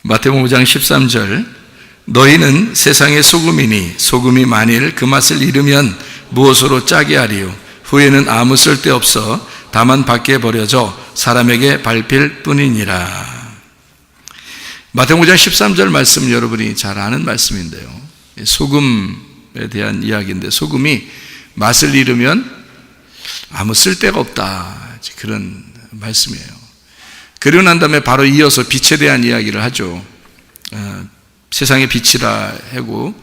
마태복음 5장 13절, 너희는 세상의 소금이니 소금이 만일 그 맛을 잃으면 무엇으로 짜게 하리요? 후에는 아무 쓸데없어 다만 밖에 버려져 사람에게 밟힐 뿐이니라. 마태복음 5장 13절 말씀 여러분이 잘 아는 말씀인데요, 소금에 대한 이야기인데, 소금이 맛을 잃으면 아무 쓸데가 없다, 그런 말씀이에요. 그리고 난 다음에 바로 이어서 빛에 대한 이야기를 하죠. 세상의 빛이라 하고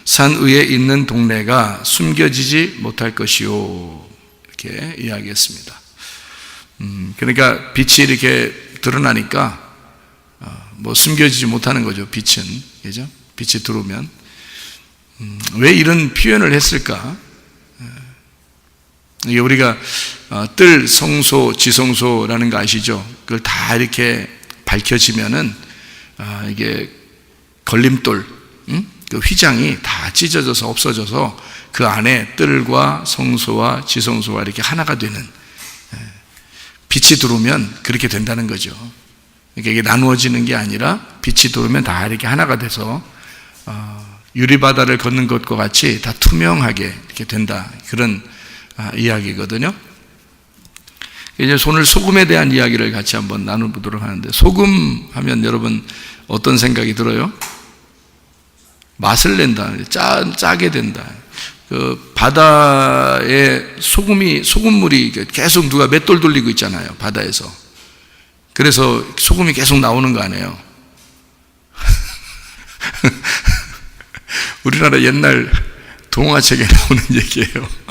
산 위에 있는 동네가 숨겨지지 못할 것이요, 이렇게 이야기했습니다. 그러니까 빛이 이렇게 드러나니까 뭐 숨겨지지 못하는 거죠. 빛은, 그죠? 빛이 들어오면. 왜 이런 표현을 했을까? 이게 우리가 뜰, 성소, 지성소라는 거 아시죠? 그걸 다 이렇게 밝혀지면은 이게 걸림돌, 그 휘장이 다 찢어져서 없어져서 그 안에 뜰과 성소와 지성소와 이렇게 하나가 되는, 빛이 들어오면 그렇게 된다는 거죠. 그러니까 이게 나누어지는 게 아니라 빛이 들어오면 다 이렇게 하나가 돼서 유리바다를 걷는 것과 같이 다 투명하게 이렇게 된다, 그런 이야기거든요. 이제 오늘 소금에 대한 이야기를 같이 한번 나눠보도록 하는데, 소금 하면 여러분 어떤 생각이 들어요? 맛을 낸다, 짜게 된다. 그 바다에 소금물이 계속 누가 맷돌 돌리고 있잖아요, 바다에서. 그래서 소금이 계속 나오는 거 아니에요? 우리나라 옛날 동화책에 나오는 얘기예요.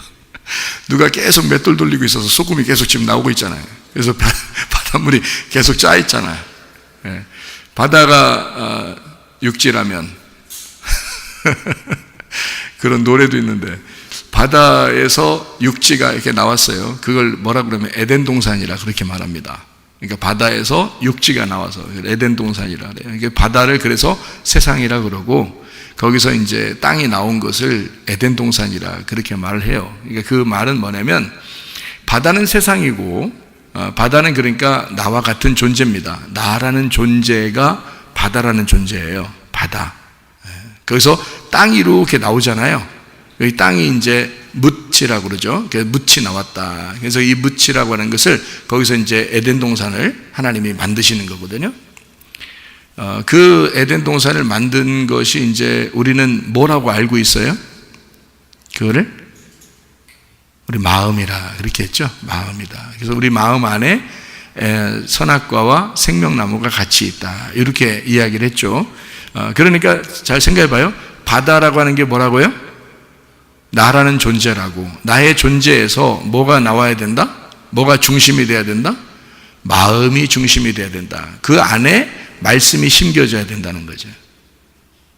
누가 계속 맷돌 돌리고 있어서 소금이 계속 지금 나오고 있잖아요. 그래서 바닷물이 계속 짜 있잖아요. 바다가 육지라면 그런 노래도 있는데, 바다에서 육지가 이렇게 나왔어요. 그걸 뭐라 그러면 에덴 동산이라 그렇게 말합니다. 그러니까 바다에서 육지가 나와서 에덴 동산이라 그래요. 그러니까 바다를 그래서 세상이라 그러고, 거기서 이제 땅이 나온 것을 에덴 동산이라 그렇게 말을 해요. 그러니까 그 말은 뭐냐면, 바다는 세상이고, 바다는 그러니까 나와 같은 존재입니다. 나라는 존재가 바다라는 존재예요. 바다. 거기서 땅이 이렇게 나오잖아요. 여기 땅이 이제 묻이라고 그러죠. 묻이 나왔다. 그래서 이 묻이라고 하는 것을 거기서 이제 에덴 동산을 하나님이 만드시는 거거든요. 그 에덴 동산을 만든 것이 이제 우리는 뭐라고 알고 있어요? 그거를 우리 마음이라 그렇게 했죠. 마음이다. 그래서 우리 마음 안에 선악과와 생명나무가 같이 있다, 이렇게 이야기를 했죠. 그러니까 잘 생각해 봐요. 바다라고 하는 게 뭐라고요? 나라는 존재라고. 나의 존재에서 뭐가 나와야 된다? 뭐가 중심이 돼야 된다? 마음이 중심이 돼야 된다. 그 안에 말씀이 심겨져야 된다는 거죠.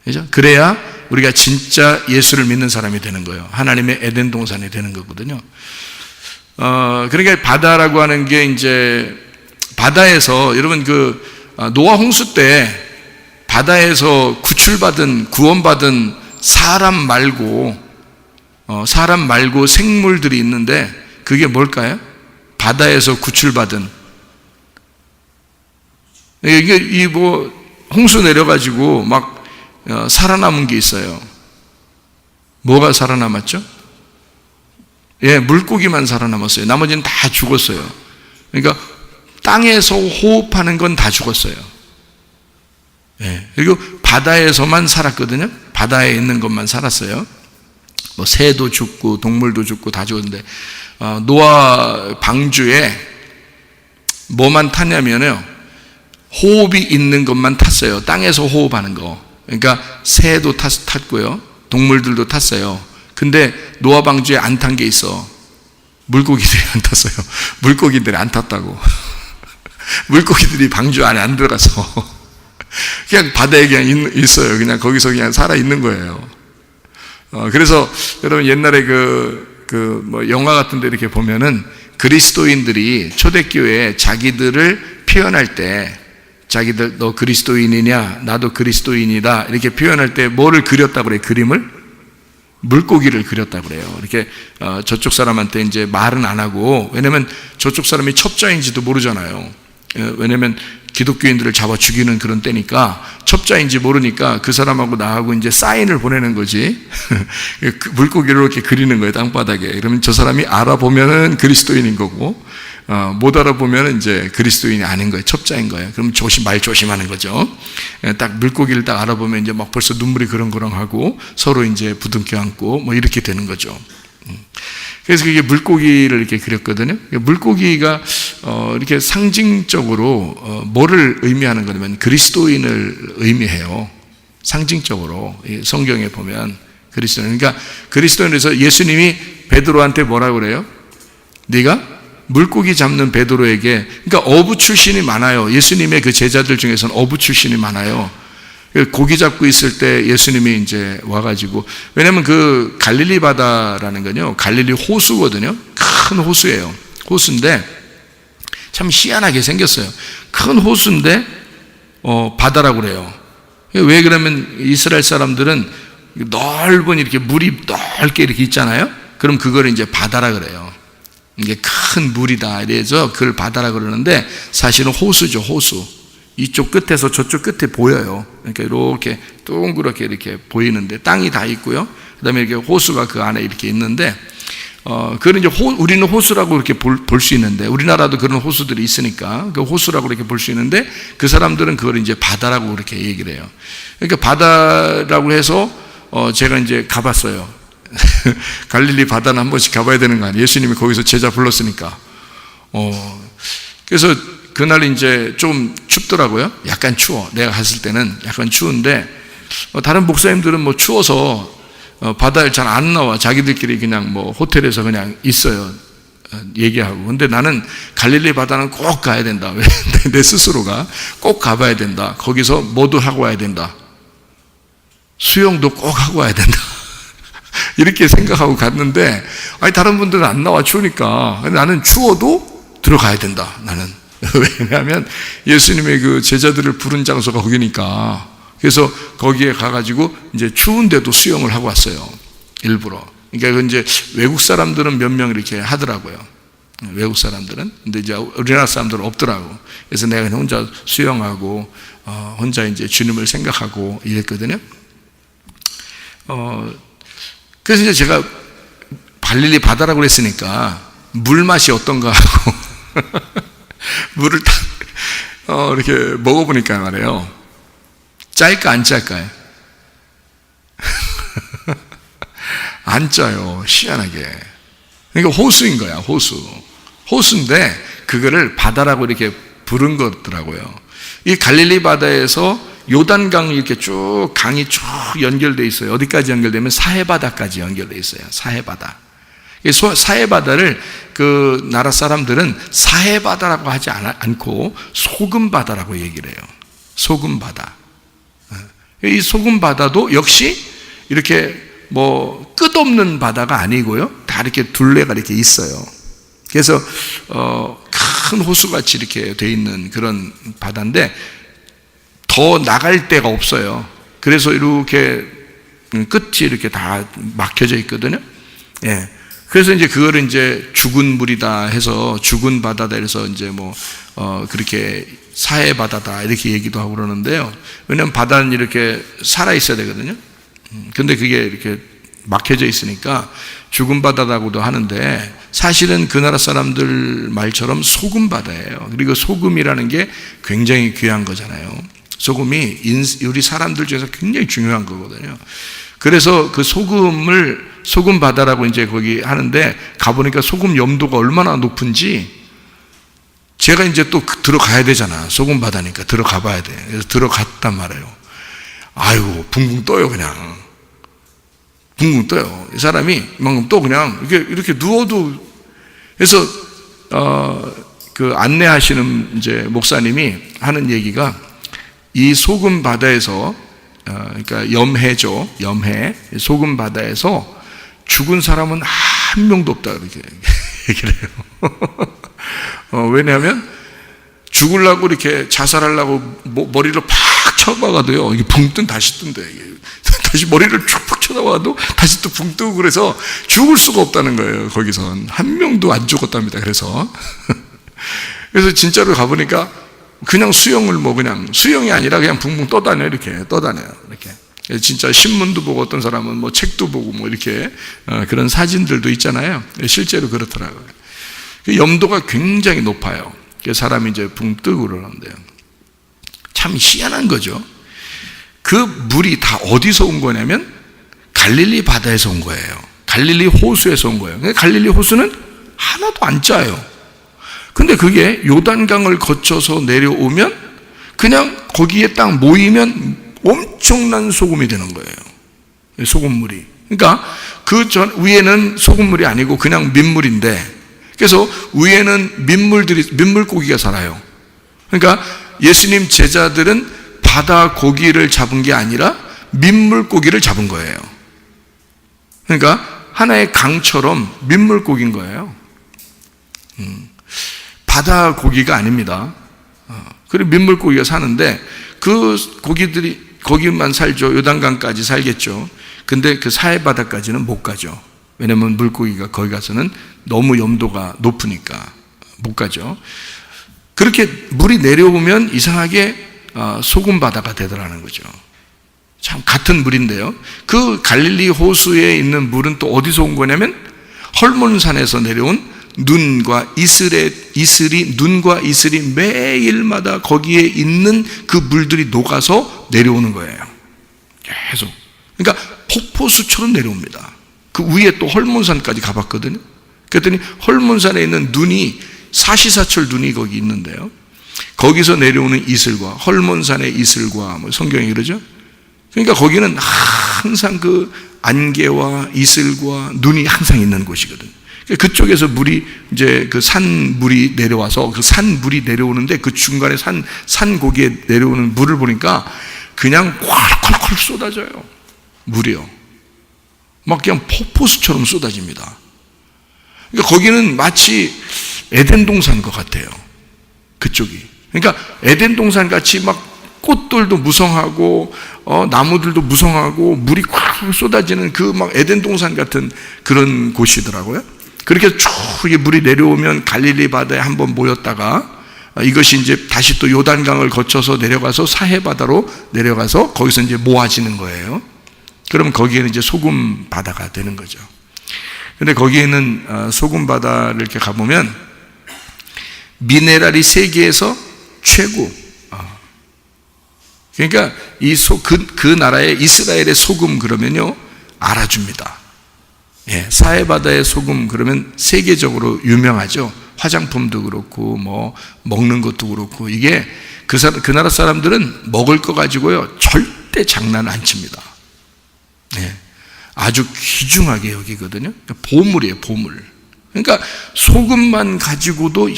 그죠? 그래야 우리가 진짜 예수를 믿는 사람이 되는 거예요. 하나님의 에덴 동산이 되는 거거든요. 그러니까 바다라고 하는 게 이제, 바다에서 여러분 그 노아 홍수 때 바다에서 구원받은 사람 말고 생물들이 있는데, 그게 뭘까요? 바다에서 구출받은, 이게 홍수 내려가지고 막 살아남은 게 있어요. 뭐가 살아남았죠? 물고기만 살아남았어요. 나머지는 다 죽었어요. 그러니까 땅에서 호흡하는 건 다 죽었어요. 그리고 바다에서만 살았거든요. 바다에 있는 것만 살았어요. 뭐 새도 죽고 동물도 죽고 다 죽었는데, 노아 방주에 뭐만 탔냐면요, 호흡이 있는 것만 탔어요. 땅에서 호흡하는 거. 그러니까 새도 탔고요, 동물들도 탔어요. 근데 노아 방주에 안 탄 게 있어. 물고기들이 안 탔어요. 물고기들이 안 탔다고. 물고기들이 방주 안에 안 들어가서 그냥 바다에 그냥 있어요. 그냥 거기서 그냥 살아 있는 거예요. 그래서 여러분 옛날에 뭐 영화 같은 데 이렇게 보면은 그리스도인들이 초대교회에 자기들을 표현할 때, 자기들 너 그리스도인이냐, 나도 그리스도인이다, 이렇게 표현할 때 뭐를 그렸다고 그래요? 그림을? 물고기를 그렸다고 그래요. 이렇게 저쪽 사람한테 이제 말은 안 하고, 왜냐면 저쪽 사람이 첩자인지도 모르잖아요. 왜냐면 기독교인들을 잡아 죽이는 그런 때니까 첩자인지 모르니까 그 사람하고 나하고 이제 사인을 보내는 거지. 그 물고기를 이렇게 그리는 거예요, 땅바닥에. 그러면 저 사람이 알아보면은 그리스도인인 거고, 못 알아보면은 이제 그리스도인이 아닌 거예요. 첩자인 거예요. 그럼 말 조심하는 거죠. 딱 물고기를 딱 알아보면 이제 막 벌써 눈물이 그렁그렁하고 서로 이제 부둥켜 안고 뭐 이렇게 되는 거죠. 그래서 그게 물고기를 이렇게 그렸거든요. 물고기가 이렇게 상징적으로 뭐를 의미하는 거냐면 그리스도인을 의미해요. 상징적으로 성경에 보면 그리스도인. 그러니까 그리스도인에서 예수님이 베드로한테 뭐라고 그래요? 네가 물고기 잡는 베드로에게, 그러니까 어부 출신이 많아요. 예수님의 그 제자들 중에서는 어부 출신이 많아요. 고기 잡고 있을 때 예수님이 이제 와가지고, 왜냐면 그 갈릴리 바다라는 건요, 갈릴리 호수거든요. 큰 호수예요. 호수인데 참 희한하게 생겼어요. 큰 호수인데 바다라고 그래요. 왜 그러면 이스라엘 사람들은 넓은 이렇게 물이 넓게 이렇게 있잖아요. 그럼 그걸 이제 바다라 그래요. 이게 큰 물이다 이래서 그걸 바다라 그러는데 사실은 호수죠, 호수. 이쪽 끝에서 저쪽 끝에 보여요. 그러니까 이렇게 둥그렇게 이렇게 보이는데 땅이 다 있고요. 그다음에 이렇게 호수가 그 안에 이렇게 있는데, 그걸 이제 우리는 호수라고 이렇게 볼 수 있는데, 우리나라도 그런 호수들이 있으니까 그 호수라고 이렇게 볼 수 있는데, 그 사람들은 그걸 이제 바다라고 그렇게 얘기를 해요. 그러니까 바다라고 해서 제가 이제 가봤어요. 갈릴리 바다는 한 번씩 가봐야 되는 거 아니에요? 예수님이 거기서 제자 불렀으니까. 그래서 그날 이제 좀 춥더라고요. 약간 추워. 내가 갔을 때는 약간 추운데, 다른 목사님들은 뭐 추워서 바다에 잘 안 나와. 자기들끼리 그냥 뭐 호텔에서 그냥 있어요. 얘기하고. 근데 나는 갈릴리 바다는 꼭 가야 된다. 내 스스로가 꼭 가봐야 된다. 거기서 뭐도 하고 와야 된다. 수영도 꼭 하고 와야 된다. 이렇게 생각하고 갔는데, 아니 다른 분들은 안 나와 추우니까. 근데 나는 추워도 들어가야 된다. 나는. 왜냐하면 예수님의 그 제자들을 부른 장소가 거기니까. 그래서 거기에 가가지고 이제 추운데도 수영을 하고 왔어요. 일부러. 그러니까 이제 외국 사람들은 몇 명 이렇게 하더라고요. 외국 사람들은. 근데 이제 우리나라 사람들은 없더라고. 그래서 내가 그냥 혼자 수영하고, 혼자 이제 주님을 생각하고 이랬거든요. 그래서 이제 제가 갈릴리 바다라고 그랬으니까 물 맛이 어떤가 하고 물을 딱 이렇게 먹어보니까 말이에요. 짤까 안 짤까요? 안 짜요. 희한하게. 그러니까 호수인 거야, 호수. 호수인데 그거를 바다라고 이렇게 부른 거더라고요. 이 갈릴리 바다에서 요단강 이렇게 쭉 강이 쭉 연결되어 있어요. 어디까지 연결되면 사해바다까지 연결되어 있어요. 사해바다. 사해바다를 그 나라 사람들은 사해바다라고 하지 않고 소금바다라고 얘기를 해요. 소금바다. 이 소금바다도 역시 이렇게 뭐 끝없는 바다가 아니고요. 다 이렇게 둘레가 이렇게 있어요. 그래서 큰 호수같이 이렇게 돼 있는 그런 바다인데 더 나갈 데가 없어요. 그래서 이렇게 끝이 이렇게 다 막혀져 있거든요. 예. 그래서 이제 그거를 이제 죽은 물이다 해서 죽은 바다다 해서 이제 뭐 그렇게 사해 바다다 이렇게 얘기도 하고 그러는데요. 왜냐하면 바다는 이렇게 살아 있어야 되거든요. 근데 그게 이렇게 막혀져 있으니까 죽은 바다라고도 하는데 사실은 그 나라 사람들 말처럼 소금 바다예요. 그리고 소금이라는 게 굉장히 귀한 거잖아요. 소금이 우리 사람들 중에서 굉장히 중요한 거거든요. 그래서 그 소금 바다라고 이제 거기 하는데 가보니까 소금 염도가 얼마나 높은지 제가 이제 또 들어가야 되잖아. 소금 바다니까 들어가 봐야 돼. 그래서 들어갔단 말이에요. 아이고, 붕붕 떠요, 그냥. 붕붕 떠요. 이 사람이 이만큼 또 그냥 이렇게 누워도, 그래서, 그 안내하시는 이제 목사님이 하는 얘기가 이 소금 바다에서, 그러니까 염해죠. 염해. 소금 바다에서 죽은 사람은 한 명도 없다. 이렇게 얘기를 해요. 왜냐하면 죽으려고 이렇게 자살하려고 머리를 팍 쳐박아도요. 이게 붕 뜬 다시 뜬대. 다시 머리를 쭉 쳐다봐도 다시 또 붕 뜨고 그래서 죽을 수가 없다는 거예요. 거기선. 한 명도 안 죽었답니다. 그래서 진짜로 가보니까 그냥 수영을 뭐 그냥 수영이 아니라 그냥 붕붕 떠다녀요. 이렇게 떠다녀요. 이렇게. 진짜 신문도 보고 어떤 사람은 뭐 책도 보고 뭐 이렇게 그런 사진들도 있잖아요. 실제로 그렇더라고요. 염도가 굉장히 높아요. 사람이 이제 붕 뜨고 그러는데요. 참 희한한 거죠. 그 물이 다 어디서 온 거냐면 갈릴리 바다에서 온 거예요. 갈릴리 호수에서 온 거예요. 갈릴리 호수는 하나도 안 짜요. 근데 그게 요단강을 거쳐서 내려오면 그냥 거기에 딱 모이면 엄청난 소금이 되는 거예요. 소금물이. 그러니까 그 전 위에는 소금물이 아니고 그냥 민물인데, 그래서 위에는 민물고기가 살아요. 그러니까 예수님 제자들은 바다 고기를 잡은 게 아니라 민물고기를 잡은 거예요. 그러니까 하나의 강처럼 민물고기인 거예요. 바다 고기가 아닙니다. 그리고 민물고기가 사는데 그 고기들이 거기만 살죠. 요단강까지 살겠죠. 근데 그 사해바다까지는 못 가죠. 왜냐하면 물고기가 거기 가서는 너무 염도가 높으니까 못 가죠. 그렇게 물이 내려오면 이상하게 소금바다가 되더라는 거죠. 참 같은 물인데요. 그 갈릴리 호수에 있는 물은 또 어디서 온 거냐면 헐몬산에서 내려온 눈과 이슬이 매일마다 거기에 있는 그 물들이 녹아서 내려오는 거예요. 계속. 그러니까 폭포수처럼 내려옵니다. 그 위에 또 헐몬산까지 가봤거든요. 그랬더니 헐몬산에 있는 눈이 사시사철 눈이 거기 있는데요. 거기서 내려오는 이슬과 헐몬산의 이슬과 뭐 성경이 그러죠. 그러니까 거기는 항상 그 안개와 이슬과 눈이 항상 있는 곳이거든요. 그쪽에서 물이 이제 그 산물이 내려와서 그 산물이 내려오는데 그 중간에 산 고기에 내려오는 물을 보니까 그냥 콸콸콸 쏟아져요. 물이요. 막 그냥 폭포수처럼 쏟아집니다. 그러니까 거기는 마치 에덴 동산 것 같아요. 그쪽이. 그러니까 에덴 동산 같이 막 꽃들도 무성하고 나무들도 무성하고 물이 콱 쏟아지는 그 막 에덴 동산 같은 그런 곳이더라고요. 그렇게 쭉 물이 내려오면 갈릴리 바다에 한번 모였다가 이것이 이제 다시 또 요단강을 거쳐서 내려가서 사해 바다로 내려가서 거기서 이제 모아지는 거예요. 그러면 거기에는 이제 소금 바다가 되는 거죠. 근데 거기에는 소금 바다를 이렇게 가보면 미네랄이 세계에서 최고. 그러니까 그 나라의 이스라엘의 소금 그러면요 알아줍니다. 예, 사해바다의 소금 그러면 세계적으로 유명하죠. 화장품도 그렇고 뭐 먹는 것도 그렇고 이게 그 나라 사람들은 먹을 거 가지고요 절대 장난 안 칩니다. 예, 아주 귀중하게 여기거든요. 보물이에요, 보물. 그러니까 소금만 가지고도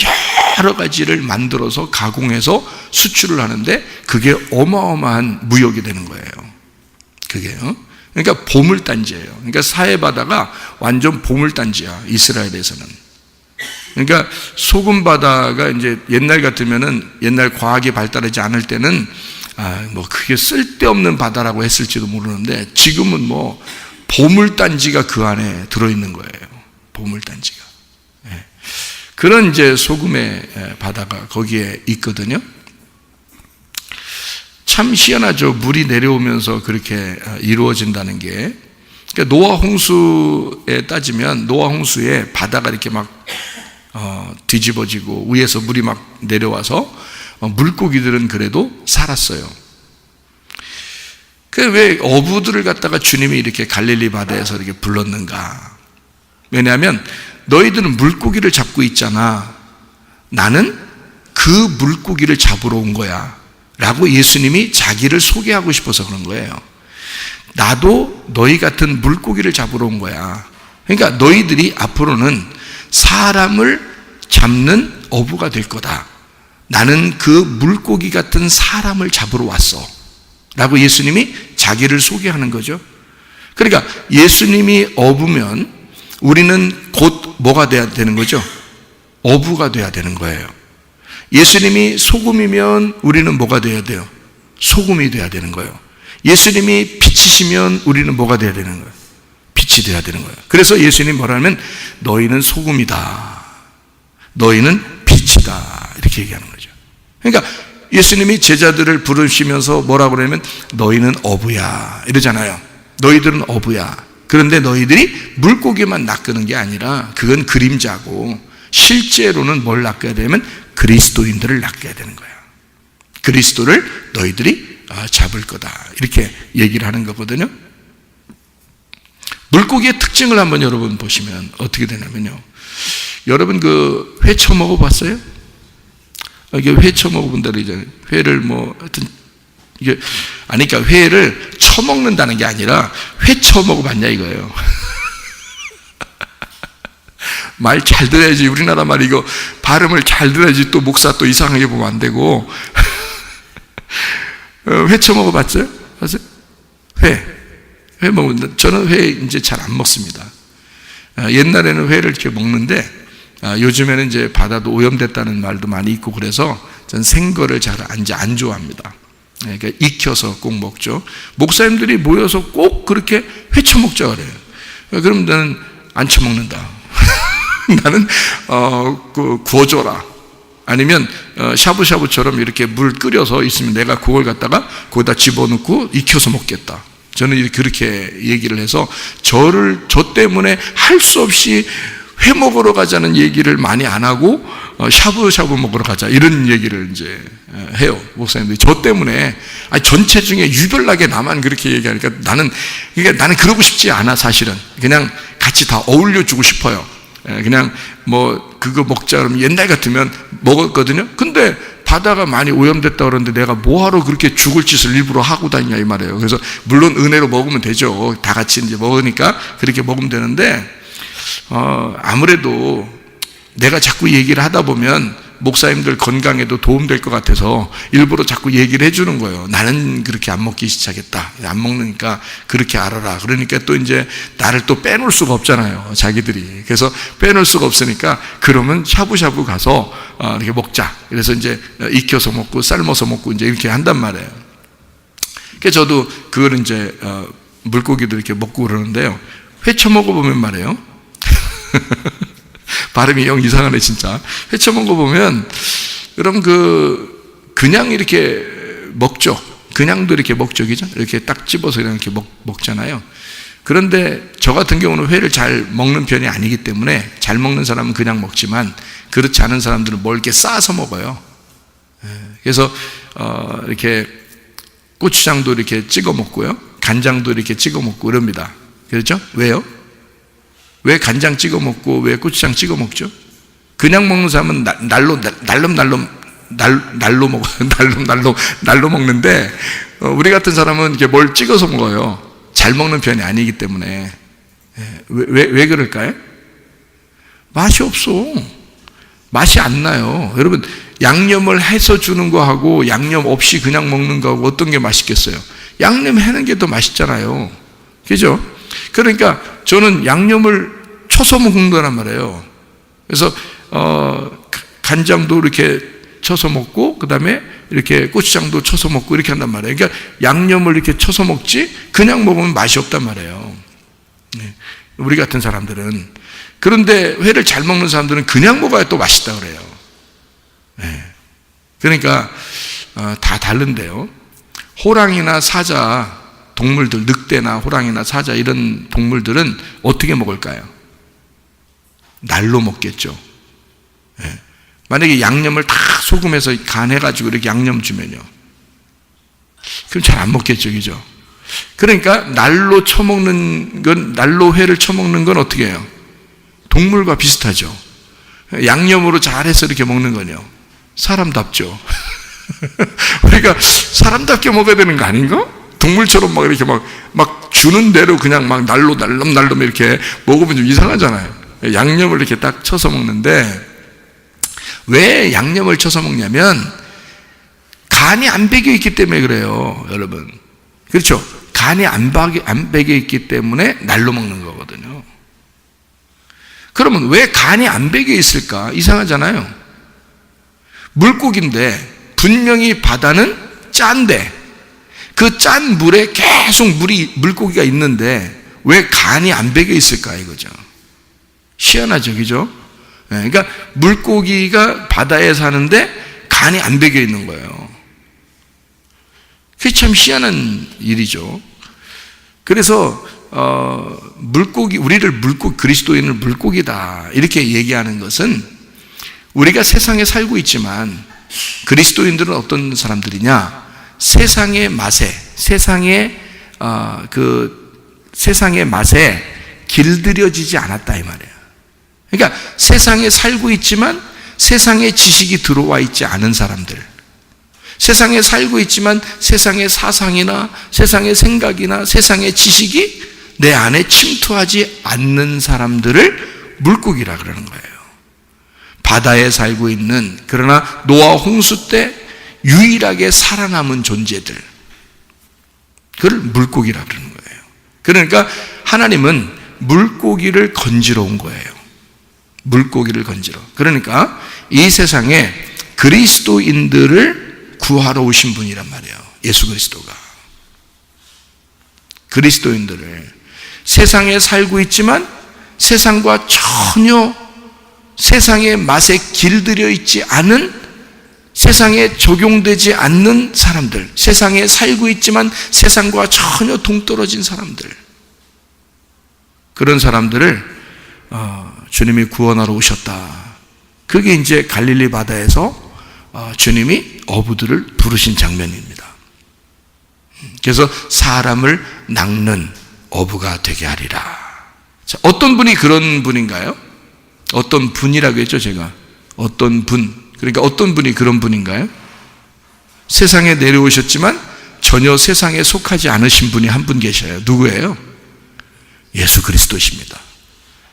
여러 가지를 만들어서 가공해서 수출을 하는데 그게 어마어마한 무역이 되는 거예요. 그게요. 그러니까 보물단지예요. 그러니까 사해바다가 완전 보물단지야, 이스라엘에서는. 그러니까 소금바다가 이제 옛날 같으면은 옛날 과학이 발달하지 않을 때는 뭐 그게 쓸데없는 바다라고 했을지도 모르는데 지금은 뭐 보물단지가 그 안에 들어있는 거예요. 보물단지가. 예. 그런 이제 소금의 바다가 거기에 있거든요. 참 희한하죠. 물이 내려오면서 그렇게 이루어진다는 게. 그러니까 노아 홍수에 따지면 노아 홍수에 바다가 이렇게 막 뒤집어지고 위에서 물이 막 내려와서 물고기들은 그래도 살았어요. 왜 어부들을 갖다가 주님이 이렇게 갈릴리 바다에서 이렇게 불렀는가? 왜냐하면 너희들은 물고기를 잡고 있잖아. 나는 그 물고기를 잡으러 온 거야 라고 예수님이 자기를 소개하고 싶어서 그런 거예요. 나도 너희 같은 물고기를 잡으러 온 거야. 그러니까 너희들이 앞으로는 사람을 잡는 어부가 될 거다. 나는 그 물고기 같은 사람을 잡으러 왔어 라고 예수님이 자기를 소개하는 거죠. 그러니까 예수님이 어부면 우리는 곧 뭐가 돼야 되는 거죠? 어부가 돼야 되는 거예요. 예수님이 소금이면 우리는 뭐가 돼야 돼요? 소금이 돼야 되는 거예요. 예수님이 빛이시면 우리는 뭐가 돼야 되는 거예요? 빛이 돼야 되는 거예요. 그래서 예수님이 뭐라면 너희는 소금이다. 너희는 빛이다. 이렇게 얘기하는 거죠. 그러니까 예수님이 제자들을 부르시면서 뭐라고 그러냐면 너희는 어부야 이러잖아요. 너희들은 어부야. 그런데 너희들이 물고기만 낚는 게 아니라 그건 그림자고 실제로는 뭘 낚아야 되냐면 그리스도인들을 낚아야 되는 거야. 그리스도를 너희들이 잡을 거다. 이렇게 얘기를 하는 거거든요. 물고기의 특징을 한번 여러분 보시면 어떻게 되냐면요. 여러분 그 회 처먹어 봤어요? 이게 회 처먹어 본다 그러잖아요. 회를 뭐 하여튼 이게 아니 그러니까 회를 처먹는다는 게 아니라 회 처먹어 봤냐 이거예요. 말 잘 들어야지. 우리나라 말 이거 발음을 잘 들어야지. 또 목사 또 이상하게 보면 안 되고. 회 처먹어 봤어요? 봤어요? 회 먹는다. 저는 회 이제 잘 안 먹습니다. 옛날에는 회를 이렇게 먹는데 요즘에는 이제 바다도 오염됐다는 말도 많이 있고 그래서 전 생거를 잘 안 좋아합니다. 그러니까 익혀서 꼭 먹죠. 목사님들이 모여서 꼭 그렇게 회 처먹자 그래요. 그럼 나는 안 처먹는다. 나는 구워줘라. 아니면 샤브샤브처럼 이렇게 물 끓여서 있으면 내가 그걸 갖다가 거기다 집어넣고 익혀서 먹겠다. 저는 그렇게 얘기를 해서 저 때문에 할 수 없이 회 먹으러 가자는 얘기를 많이 안 하고 샤브샤브 먹으러 가자 이런 얘기를 이제 해요. 목사님들이 저 때문에 전체 중에 유별나게 나만 그렇게 얘기하니까 나는 그러고 싶지 않아. 사실은 그냥 같이 다 어울려주고 싶어요. 그냥 뭐 그거 먹자 그러면 옛날 같으면 먹었거든요. 근데 바다가 많이 오염됐다 그러는데 내가 뭐하러 그렇게 죽을 짓을 일부러 하고 다니냐 이 말이에요. 그래서 물론 은혜로 먹으면 되죠. 다 같이 이제 먹으니까 그렇게 먹으면 되는데 아무래도 내가 자꾸 얘기를 하다 보면 목사님들 건강에도 도움될 것 같아서 일부러 자꾸 얘기를 해주는 거예요. 나는 그렇게 안 먹기 시작했다. 안 먹으니까 그렇게 알아라. 그러니까 또 이제 나를 또 빼놓을 수가 없잖아요. 자기들이. 그래서 빼놓을 수가 없으니까 그러면 샤브샤브 가서 이렇게 먹자. 그래서 이제 익혀서 먹고 삶아서 먹고 이제 이렇게 한단 말이에요. 그래서 저도 그걸 이제 물고기도 이렇게 먹고 그러는데요. 회 처먹어보면 말이에요. 발음이 영 이상하네 진짜. 회 처먹어보면 그럼 그냥 이렇게 먹죠. 그냥도 이렇게 먹죠. 그죠? 이렇게 딱 집어서 이렇게 먹잖아요. 그런데 저 같은 경우는 회를 잘 먹는 편이 아니기 때문에 잘 먹는 사람은 그냥 먹지만 그렇지 않은 사람들은 뭘 이렇게 싸서 먹어요. 그래서 이렇게 고추장도 이렇게 찍어 먹고요. 간장도 이렇게 찍어 먹고 그럽니다. 그렇죠? 왜요? 왜 간장 찍어 먹고 왜 고추장 찍어 먹죠? 그냥 먹는 사람은 날로 먹는데 우리 같은 사람은 이렇게 뭘 찍어서 먹어요. 잘 먹는 편이 아니기 때문에. 왜 그럴까요? 맛이 없어. 맛이 안 나요. 여러분 양념을 해서 주는 거하고 양념 없이 그냥 먹는 거하고 어떤 게 맛있겠어요? 양념 해는 게 더 맛있잖아요. 그죠? 그러니까 저는 양념을 쳐서 먹는 거란 말이에요. 그래서 간장도 이렇게 쳐서 먹고 그 다음에 이렇게 고추장도 쳐서 먹고 이렇게 한단 말이에요. 그러니까 양념을 이렇게 쳐서 먹지 그냥 먹으면 맛이 없단 말이에요. 우리 같은 사람들은. 그런데 회를 잘 먹는 사람들은 그냥 먹어야 또 맛있다 그래요. 그러니까 다 다른데요. 호랑이나 사자 동물들, 늑대나 호랑이나 사자 이런 동물들은 어떻게 먹을까요? 날로 먹겠죠. 만약에 양념을 다 소금해서 간해가지고 이렇게 양념 주면요. 그럼 잘 안 먹겠죠. 그죠? 그러니까 날로 회를 쳐먹는 건 어떻게 해요? 동물과 비슷하죠. 양념으로 잘해서 이렇게 먹는 건요. 사람답죠. 우리가 사람답게 먹어야 되는 거 아닌가? 동물처럼 막 이렇게 막 주는 대로 그냥 막 날름 이렇게 먹으면 좀 이상하잖아요. 양념을 이렇게 딱 쳐서 먹는데 왜 양념을 쳐서 먹냐면 간이 안 배겨 있기 때문에 그래요, 여러분. 그렇죠? 간이 안 배겨 있기 때문에 날로 먹는 거거든요. 그러면 왜 간이 안 배겨 있을까? 이상하잖아요. 물고기인데 분명히 바다는 짠데 그 짠 물에 계속 물고기가 있는데 왜 간이 안 배겨 있을까 이거죠. 희한하죠, 그죠? 그러니까 물고기가 바다에 사는데 간이 안 배겨 있는 거예요. 그게 참 희한한 일이죠. 그래서 우리를 그리스도인을 물고기다 이렇게 얘기하는 것은, 우리가 세상에 살고 있지만 그리스도인들은 어떤 사람들이냐? 세상의 맛에 길들여지지 않았다 이 말이에요. 그러니까 세상에 살고 있지만 세상의 지식이 들어와 있지 않은 사람들, 세상에 살고 있지만 세상의 사상이나 세상의 생각이나 세상의 지식이 내 안에 침투하지 않는 사람들을 물고기라 그러는 거예요. 바다에 살고 있는, 그러나 노아 홍수 때 유일하게 살아남은 존재들, 그걸 물고기라 그러는 거예요. 그러니까 하나님은 물고기를 건지러 온 거예요. 물고기를 건지러. 그러니까 이 세상에 그리스도인들을 구하러 오신 분이란 말이에요. 예수 그리스도가. 그리스도인들을, 세상에 살고 있지만 세상과 전혀 세상의 맛에 길들여 있지 않은, 세상에 적용되지 않는 사람들, 세상에 살고 있지만 세상과 전혀 동떨어진 사람들, 그런 사람들을 주님이 구원하러 오셨다. 그게 이제 갈릴리 바다에서 주님이 어부들을 부르신 장면입니다. 그래서 사람을 낚는 어부가 되게 하리라. 자, 어떤 분이 그런 분인가요? 어떤 분이라고 했죠, 제가. 어떤 분. 그러니까 어떤 분이 그런 분인가요? 세상에 내려오셨지만 전혀 세상에 속하지 않으신 분이 한 분 계셔요. 누구예요? 예수 그리스도십니다.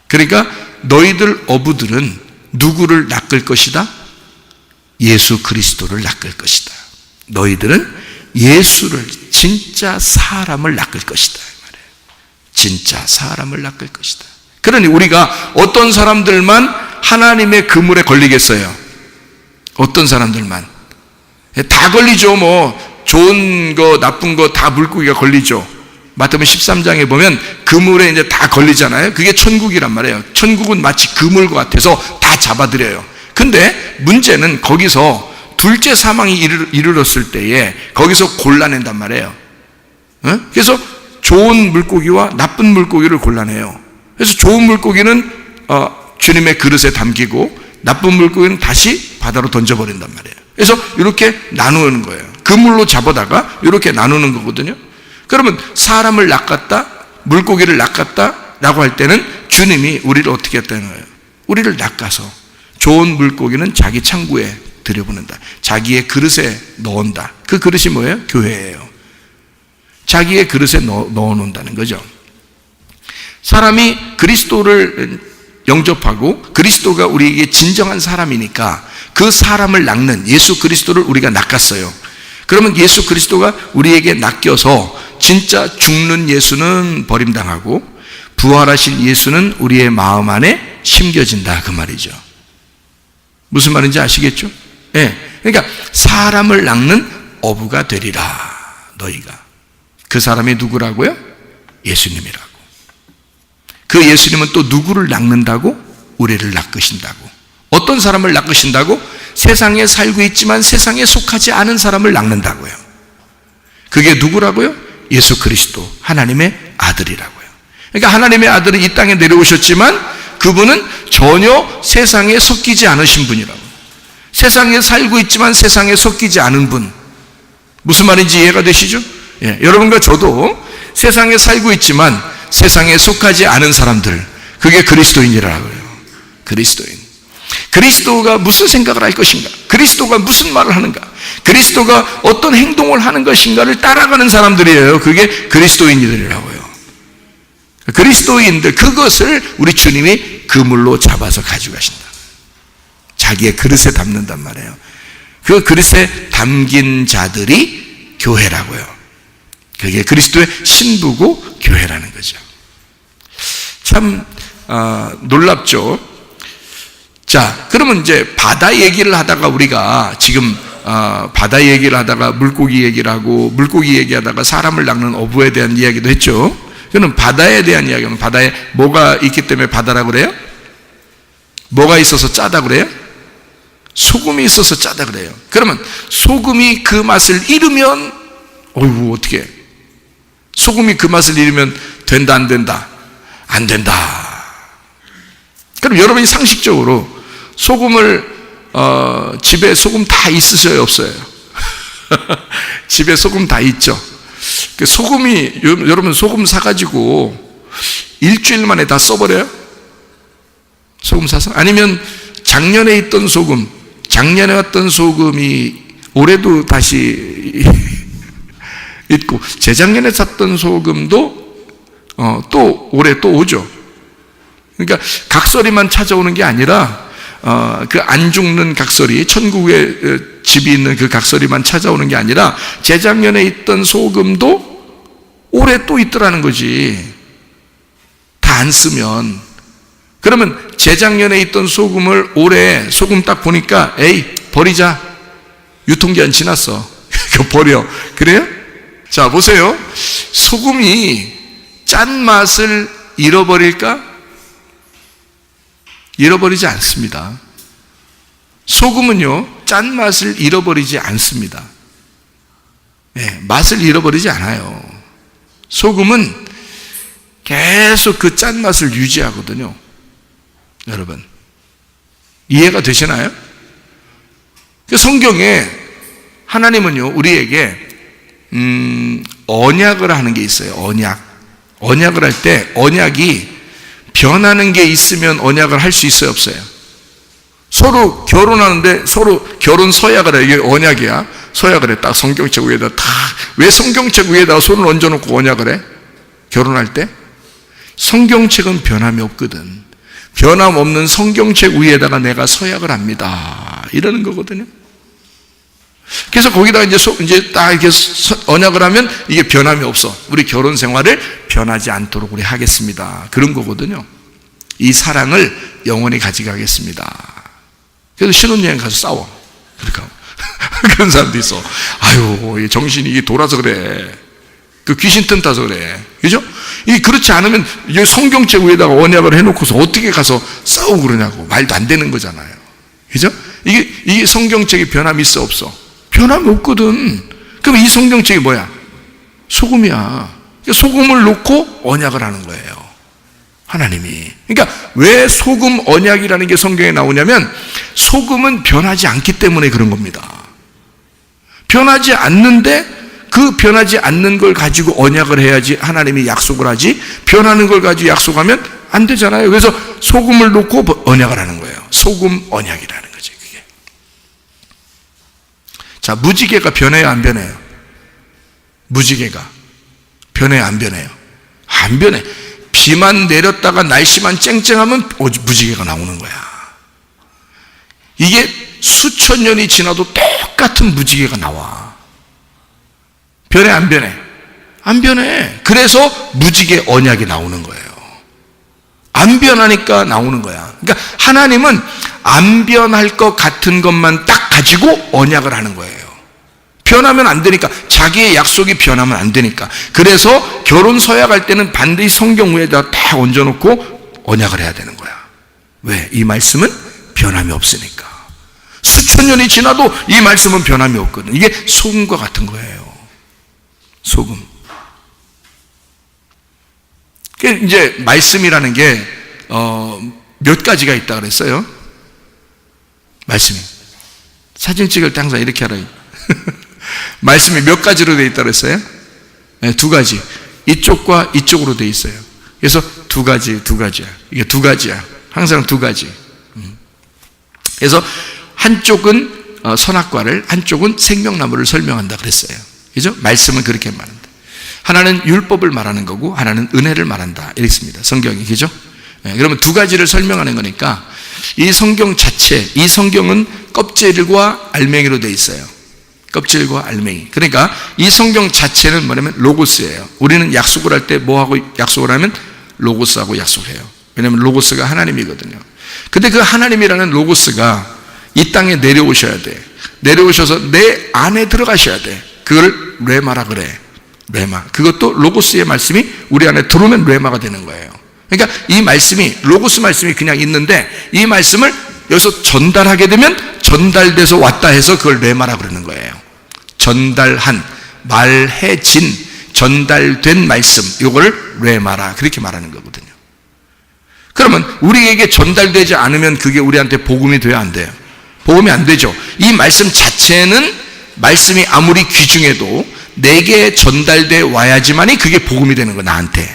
그러니까 너희들 어부들은 누구를 낚을 것이다? 예수 그리스도를 낚을 것이다. 너희들은 예수를, 진짜 사람을 낚을 것이다. 진짜 사람을 낚을 것이다. 그러니 우리가 어떤 사람들만 하나님의 그물에 걸리겠어요? 어떤 사람들만? 다 걸리죠. 뭐 좋은 거 나쁜 거 다 물고기가 걸리죠. 마태복음 13장에 보면 그물에 이제 다 걸리잖아요. 그게 천국이란 말이에요. 천국은 마치 그물 같아서 다 잡아들여요. 근데 문제는 거기서 둘째 사망이 이르렀을 때에 거기서 골라낸단 말이에요. 그래서 좋은 물고기와 나쁜 물고기를 골라내요. 그래서 좋은 물고기는 주님의 그릇에 담기고 나쁜 물고기는 다시 바다로 던져버린단 말이에요. 그래서 이렇게 나누는 거예요. 그물로 잡아다가 이렇게 나누는 거거든요. 그러면 사람을 낚았다, 물고기를 낚았다라고 할 때는 주님이 우리를 어떻게 했다는 거예요? 우리를 낚아서 좋은 물고기는 자기 창고에 들여보낸다. 자기의 그릇에 넣은다. 그 그릇이 뭐예요? 교회예요. 자기의 그릇에 넣어놓는다는 거죠. 사람이 그리스도를 영접하고 그리스도가 우리에게 진정한 사람이니까 그 사람을 낚는 예수 그리스도를 우리가 낚았어요. 그러면 예수 그리스도가 우리에게 낚여서 진짜 죽는 예수는 버림당하고 부활하신 예수는 우리의 마음 안에 심겨진다, 그 말이죠. 무슨 말인지 아시겠죠? 네. 그러니까 사람을 낚는 어부가 되리라, 너희가. 그 사람이 누구라고요? 예수님이라고. 그 예수님은 또 누구를 낚는다고? 우리를 낚으신다고. 어떤 사람을 낚으신다고? 세상에 살고 있지만 세상에 속하지 않은 사람을 낚는다고요. 그게 누구라고요? 예수 그리스도, 하나님의 아들이라고요. 그러니까 하나님의 아들은 이 땅에 내려오셨지만 그분은 전혀 세상에 섞이지 않으신 분이라고. 세상에 살고 있지만 세상에 섞이지 않은 분. 무슨 말인지 이해가 되시죠? 예, 여러분과 저도 세상에 살고 있지만 세상에 속하지 않은 사람들, 그게 그리스도인이라고 해요. 그리스도인. 그리스도가 무슨 생각을 할 것인가? 그리스도가 무슨 말을 하는가? 그리스도가 어떤 행동을 하는 것인가를 따라가는 사람들이에요. 그게 그리스도인들이라고요. 그리스도인들, 그것을 우리 주님이 그물로 잡아서 가져가신다. 자기의 그릇에 담는단 말이에요. 그 그릇에 담긴 자들이 교회라고요. 그게 그리스도의 신부고 교회라는 거죠. 참 놀랍죠. 자, 그러면 이제 바다 얘기를 하다가 우리가 지금 바다 얘기를 하다가 물고기 얘기를 하고 물고기 얘기하다가 사람을 낚는 어부에 대한 이야기도 했죠. 그럼 바다에 대한 이야기는, 바다에 뭐가 있기 때문에 바다라고 그래요? 뭐가 있어서 짜다 그래요? 소금이 있어서 짜다 그래요. 그러면 소금이 그 맛을 잃으면 어이구, 어떻게? 소금이 그 맛을 잃으면 된다, 안 된다? 안 된다. 그럼 여러분이 상식적으로 소금을, 집에 소금 다 있으셔요, 없어요? 집에 소금 다 있죠? 소금이, 여러분 소금 사가지고 일주일 만에 다 써버려요? 소금 사서? 아니면 작년에 있던 소금, 작년에 왔던 소금이 올해도 다시 있고, 재작년에 샀던 소금도 또 올해 또 오죠. 그러니까 각설이만 찾아오는 게 아니라 그 안 죽는 각설이, 천국에 집이 있는 그 각설이만 찾아오는 게 아니라 재작년에 있던 소금도 올해 또 있더라는 거지. 다 안 쓰면. 그러면 재작년에 있던 소금을 올해 소금 딱 보니까 에이, 버리자. 유통기한 지났어. 그거 버려. 그래요? 자, 보세요. 소금이 짠맛을 잃어버릴까? 잃어버리지 않습니다. 소금은요, 짠맛을 잃어버리지 않습니다. 네, 맛을 잃어버리지 않아요. 소금은 계속 그 짠맛을 유지하거든요. 여러분, 이해가 되시나요? 성경에 하나님은요, 우리에게 언약을 하는 게 있어요. 언약을 할 때 언약이 변하는 게 있으면 언약을 할 수 있어요, 없어요? 서로 결혼하는데 서로 결혼 서약을 해. 이게 언약이야. 서약을 해. 딱 성경책 위에다 다. 왜 성경책 위에다가 손을 얹어놓고 언약을 해? 결혼할 때? 성경책은 변함이 없거든. 변함없는 성경책 위에다가 내가 서약을 합니다. 이러는 거거든요. 그래서 거기다가 이제 딱 이렇게 언약을 하면 이게 변함이 없어. 우리 결혼 생활을 변하지 않도록 우리 하겠습니다. 그런 거거든요. 이 사랑을 영원히 가져가겠습니다. 그래서 신혼여행 가서 싸워. 그러니까 그런 사람도 있어. 아유, 정신이 이게 돌아서 그래. 그 귀신 뜬다서 그래. 그죠? 이 그렇지 않으면 성경책 위에다가 언약을 해놓고서 어떻게 가서 싸우고 그러냐고. 말도 안 되는 거잖아요. 그죠? 이게 성경책이 변함이 있어, 없어? 변함이 없거든. 그럼 이 성경책이 뭐야? 소금이야. 소금을 놓고 언약을 하는 거예요, 하나님이. 그러니까 왜 소금 언약이라는 게 성경에 나오냐면 소금은 변하지 않기 때문에 그런 겁니다. 변하지 않는데 그 변하지 않는 걸 가지고 언약을 해야지 하나님이 약속을 하지, 변하는 걸 가지고 약속하면 안 되잖아요. 그래서 소금을 놓고 언약을 하는 거예요. 소금 언약이라는 거지, 그게. 자, 무지개가 변해요, 안 변해요? 무지개가 변해요, 안 변해요? 안 변해. 비만 내렸다가 날씨만 쨍쨍하면 무지개가 나오는 거야. 이게 수천 년이 지나도 똑같은 무지개가 나와. 변해, 안 변해? 안 변해. 그래서 무지개 언약이 나오는 거예요. 안 변하니까 나오는 거야. 그러니까 하나님은 안 변할 것 같은 것만 딱 가지고 언약을 하는 거예요. 변하면 안 되니까, 자기의 약속이 변하면 안 되니까. 그래서 결혼 서약할 때는 반드시 성경 위에다 딱 얹어놓고 언약을 해야 되는 거야. 왜? 이 말씀은 변함이 없으니까. 수천 년이 지나도 이 말씀은 변함이 없거든. 이게 소금과 같은 거예요. 소금. 이제 말씀이라는 게 몇 가지가 있다 그랬어요. 말씀이. 사진 찍을 때 항상 이렇게 하라. 말씀이 몇 가지로 되어 있다 그랬어요? 네, 두 가지. 이쪽과 이쪽으로 되어 있어요. 그래서 두 가지야. 이게 두 가지야. 항상 두 가지. 그래서 한쪽은 선악과를, 한쪽은 생명나무를 설명한다 그랬어요. 그죠? 말씀은 그렇게 말한다. 하나는 율법을 말하는 거고 하나는 은혜를 말한다. 이랬습니다. 성경이. 그죠? 네, 그러면 두 가지를 설명하는 거니까 이 성경 자체, 이 성경은 껍질과 알맹이로 되어 있어요. 껍질과 알맹이. 그러니까 이 성경 자체는 뭐냐면 로고스예요. 우리는 약속을 할 때 뭐하고 약속을 하면 로고스하고 약속해요. 왜냐하면 로고스가 하나님이거든요. 근데 그 하나님이라는 로고스가 이 땅에 내려오셔야 돼. 내려오셔서 내 안에 들어가셔야 돼. 그걸 레마라 그래. 레마. 그것도 로고스의 말씀이 우리 안에 들어오면 레마가 되는 거예요. 그러니까 이 말씀이, 로고스 말씀이 그냥 있는데 이 말씀을 여기서 전달하게 되면 전달돼서 왔다 해서 그걸 레마라 그러는 거예요. 전달한, 말해진, 전달된 말씀, 이걸 레마라 그렇게 말하는 거거든요. 그러면 우리에게 전달되지 않으면 그게 우리한테 복음이 돼야 안 돼요? 복음이 안 되죠. 이 말씀 자체는 말씀이 아무리 귀중해도 내게 전달돼 와야지만이 그게 복음이 되는 거야, 나한테.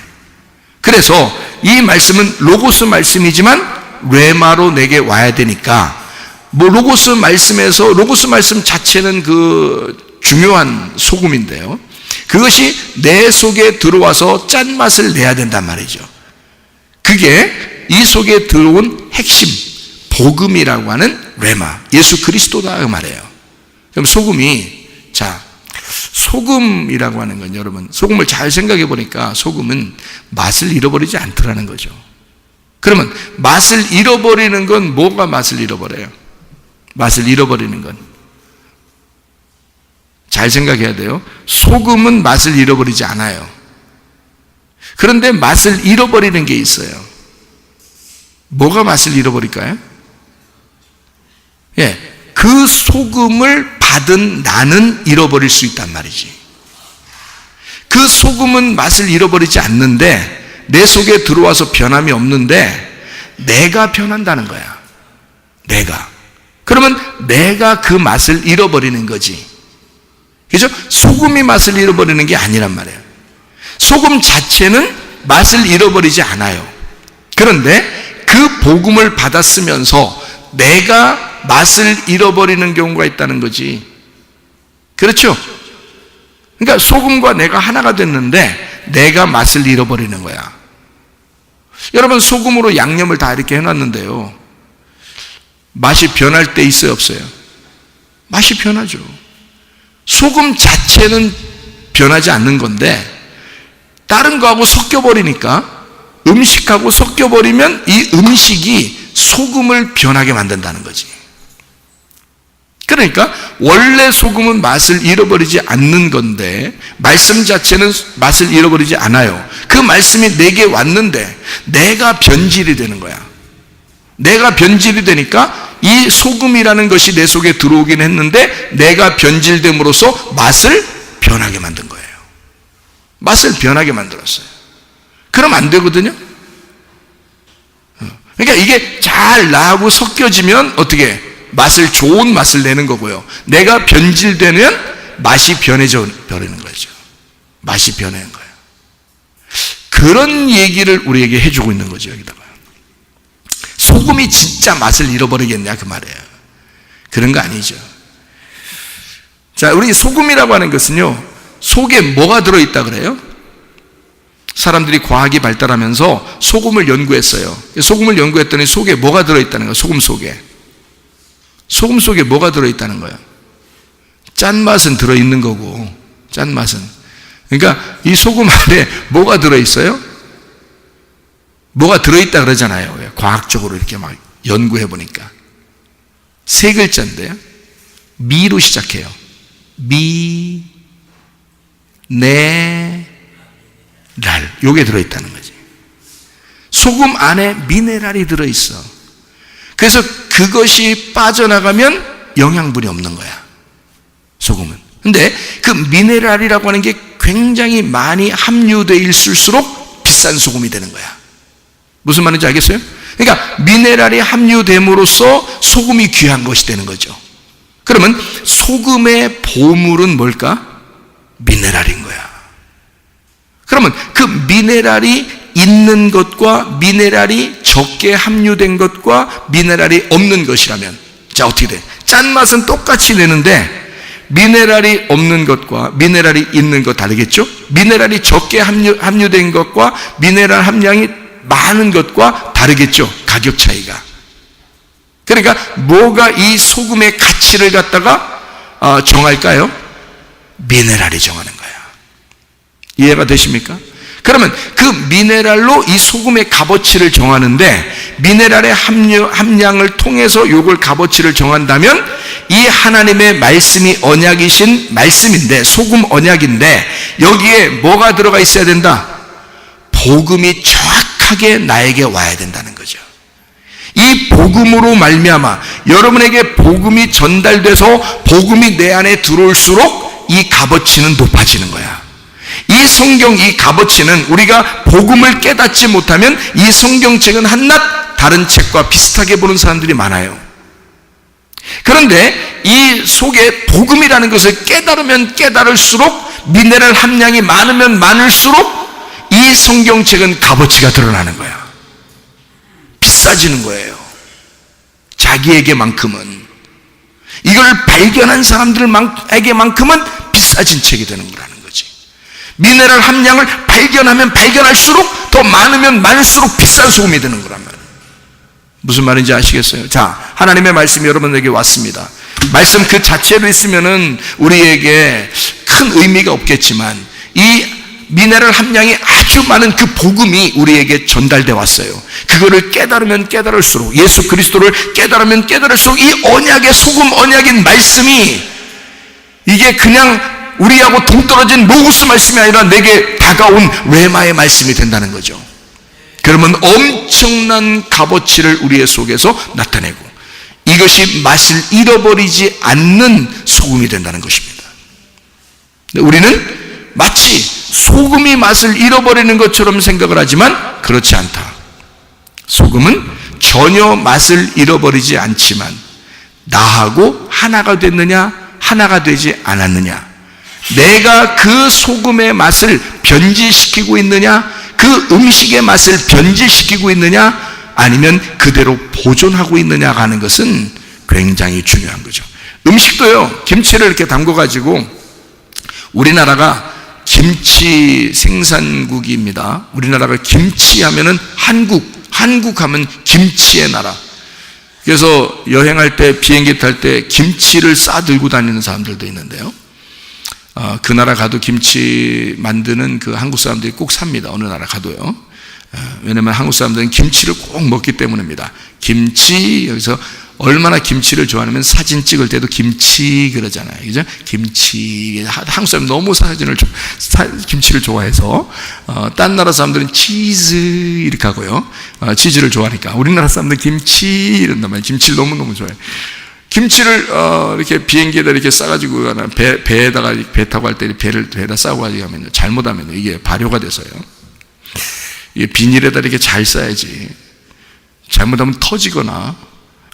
그래서 이 말씀은 로고스 말씀이지만 레마로 내게 와야 되니까, 로고스 말씀에서, 로고스 말씀 자체는 그 중요한 소금인데요, 그것이 내 속에 들어와서 짠맛을 내야 된단 말이죠. 그게 이 속에 들어온 핵심, 복음이라고 하는 레마, 예수 그리스도다 그 말이에요. 그럼 소금이, 소금이라고 하는 건 여러분, 소금을 잘 생각해 보니까 소금은 맛을 잃어버리지 않더라는 거죠. 그러면 맛을 잃어버리는 건 뭐가 맛을 잃어버려요? 맛을 잃어버리는 건 잘 생각해야 돼요. 소금은 맛을 잃어버리지 않아요. 그런데 맛을 잃어버리는 게 있어요. 뭐가 맛을 잃어버릴까요? 그 소금을 받은 나는 잃어버릴 수 있단 말이지. 그 소금은 맛을 잃어버리지 않는데 내 속에 들어와서 변함이 없는데 내가 변한다는 거야. 내가. 그러면 내가 그 맛을 잃어버리는 거지. 그죠? 소금이 맛을 잃어버리는 게 아니란 말이에요. 소금 자체는 맛을 잃어버리지 않아요. 그런데 그 복음을 받았으면서 내가 맛을 잃어버리는 경우가 있다는 거지. 그렇죠? 그러니까 소금과 내가 하나가 됐는데 내가 맛을 잃어버리는 거야. 여러분, 소금으로 양념을 다 이렇게 해놨는데요, 맛이 변할 때 있어요, 없어요? 맛이 변하죠. 소금 자체는 변하지 않는 건데 다른 거하고 섞여버리니까, 음식하고 섞여버리면 이 음식이 소금을 변하게 만든다는 거지. 그러니까 원래 소금은 맛을 잃어버리지 않는 건데 말씀 자체는 맛을 잃어버리지 않아요. 그 말씀이 내게 왔는데 내가 변질이 되는 거야. 내가 변질이 되니까 이 소금이라는 것이 내 속에 들어오긴 했는데 내가 변질됨으로써 맛을 변하게 만든 거예요. 맛을 변하게 만들었어요. 그럼 안 되거든요. 그러니까 이게 잘 나하고 섞여지면 어떻게 맛을, 좋은 맛을 내는 거고요, 내가 변질되면 맛이 변해져 버리는 거죠. 맛이 변하는 거예요. 그런 얘기를 우리에게 해주고 있는 거죠, 여기다가. 소금이 진짜 맛을 잃어버리겠냐 그 말이에요. 그런 거 아니죠. 자, 우리 소금이라고 하는 것은요, 속에 뭐가 들어있다 그래요? 사람들이 과학이 발달하면서 소금을 연구했어요. 소금을 연구했더니 속에 뭐가 들어있다는 거예요. 소금 속에. 소금 속에 뭐가 들어있다는 거예요? 짠맛은 들어있는 거고, 짠맛은. 그러니까 이 소금 안에 뭐가 들어있어요? 뭐가 들어있다 그러잖아요. 과학적으로 이렇게 막 연구해 보니까. 세 글자인데요, 미로 시작해요. 미, 네, 랄. 요게 들어있다는 거지. 소금 안에 미네랄이 들어있어. 그래서 그것이 빠져나가면 영양분이 없는 거야, 소금은. 근데 그 미네랄이라고 하는 게 굉장히 많이 함유되어 있을수록 비싼 소금이 되는 거야. 무슨 말인지 알겠어요? 그러니까 미네랄이 함유됨으로써 소금이 귀한 것이 되는 거죠. 그러면 소금의 보물은 뭘까? 미네랄인 거야. 그러면 그 미네랄이 있는 것과 미네랄이 적게 함유된 것과 미네랄이 없는 것이라면, 자, 어떻게 돼? 짠맛은 똑같이 내는데 미네랄이 없는 것과 미네랄이 있는 것 다르겠죠? 미네랄이 적게 함유된 것과 미네랄 함량이 많은 것과 다르겠죠? 가격 차이가. 그러니까 뭐가 이 소금의 가치를 갖다가 정할까요? 미네랄이 정하는 거야. 이해가 되십니까? 그러면 그 미네랄로 이 소금의 값어치를 정하는데, 미네랄의 함량을 통해서 요걸 값어치를 정한다면 이 하나님의 말씀이 언약이신 말씀인데, 소금 언약인데 여기에 뭐가 들어가 있어야 된다? 복음이 정확하게 나에게 와야 된다는 거죠. 이 복음으로 말미암아 여러분에게 복음이 전달돼서 복음이 내 안에 들어올수록 이 값어치는 높아지는 거야. 이 성경, 이 값어치는 우리가 복음을 깨닫지 못하면 이 성경책은 한낱 다른 책과 비슷하게 보는 사람들이 많아요. 그런데 이 속에 복음이라는 것을 깨달으면 깨달을수록, 미네랄 함량이 많으면 많을수록 이 성경책은 값어치가 드러나는 거야. 비싸지는 거예요. 자기에게만큼은, 이걸 발견한 사람들에게만큼은 비싸진 책이 되는 거라는 거지. 미네랄 함량을 발견하면 발견할수록, 더 많으면 많을수록 비싼 소금이 되는 거란 말이에요. 무슨 말인지 아시겠어요? 자, 하나님의 말씀이 여러분에게 왔습니다. 말씀 그 자체로 있으면은 우리에게 큰 의미가 없겠지만, 이 미네랄 함량이 아주 많은 그 복음이 우리에게 전달돼 왔어요. 그거를 깨달으면 깨달을수록, 예수 그리스도를 깨달으면 깨달을수록 이 언약의 소금, 언약인 말씀이, 이게 그냥 우리하고 동떨어진 로고스 말씀이 아니라 내게 다가온 레마의 말씀이 된다는 거죠. 그러면 엄청난 값어치를 우리의 속에서 나타내고, 이것이 맛을 잃어버리지 않는 소금이 된다는 것입니다. 우리는 마치 소금이 맛을 잃어버리는 것처럼 생각을 하지만 그렇지 않다. 소금은 전혀 맛을 잃어버리지 않지만, 나하고 하나가 됐느냐 하나가 되지 않았느냐, 내가 그 소금의 맛을 변질시키고 있느냐, 그 음식의 맛을 변질시키고 있느냐, 아니면 그대로 보존하고 있느냐가 하는 것은 굉장히 중요한 거죠. 음식도요, 김치를 이렇게 담궈가지고, 우리나라가 김치 생산국입니다. 우리나라가 김치 하면은 한국 하면 김치의 나라. 그래서 여행할 때, 비행기 탈 때 김치를 싸들고 다니는 사람들도 있는데요. 그 나라 가도 김치 만드는 그 한국 사람들이 꼭 삽니다. 어느 나라 가도요. 왜냐면 한국 사람들은 김치를 꼭 먹기 때문입니다. 김치, 여기서 얼마나 김치를 좋아하냐면 사진 찍을 때도 김치 그러잖아요. 그죠? 김치. 한국 사람 너무 김치를 좋아해서, 딴 나라 사람들은 치즈 이렇게 하고요. 치즈를 좋아하니까. 우리나라 사람들은 김치 이런단 말이에요. 김치를 너무너무 좋아해요. 김치를 이렇게 비행기에다 이렇게 싸가지고 배에다가 배 타고 할 때 배에다 싸고 가지고 하면요, 잘못하면 이게 발효가 돼서요. 이게 비닐에다 이렇게 잘 싸야지. 잘못하면 터지거나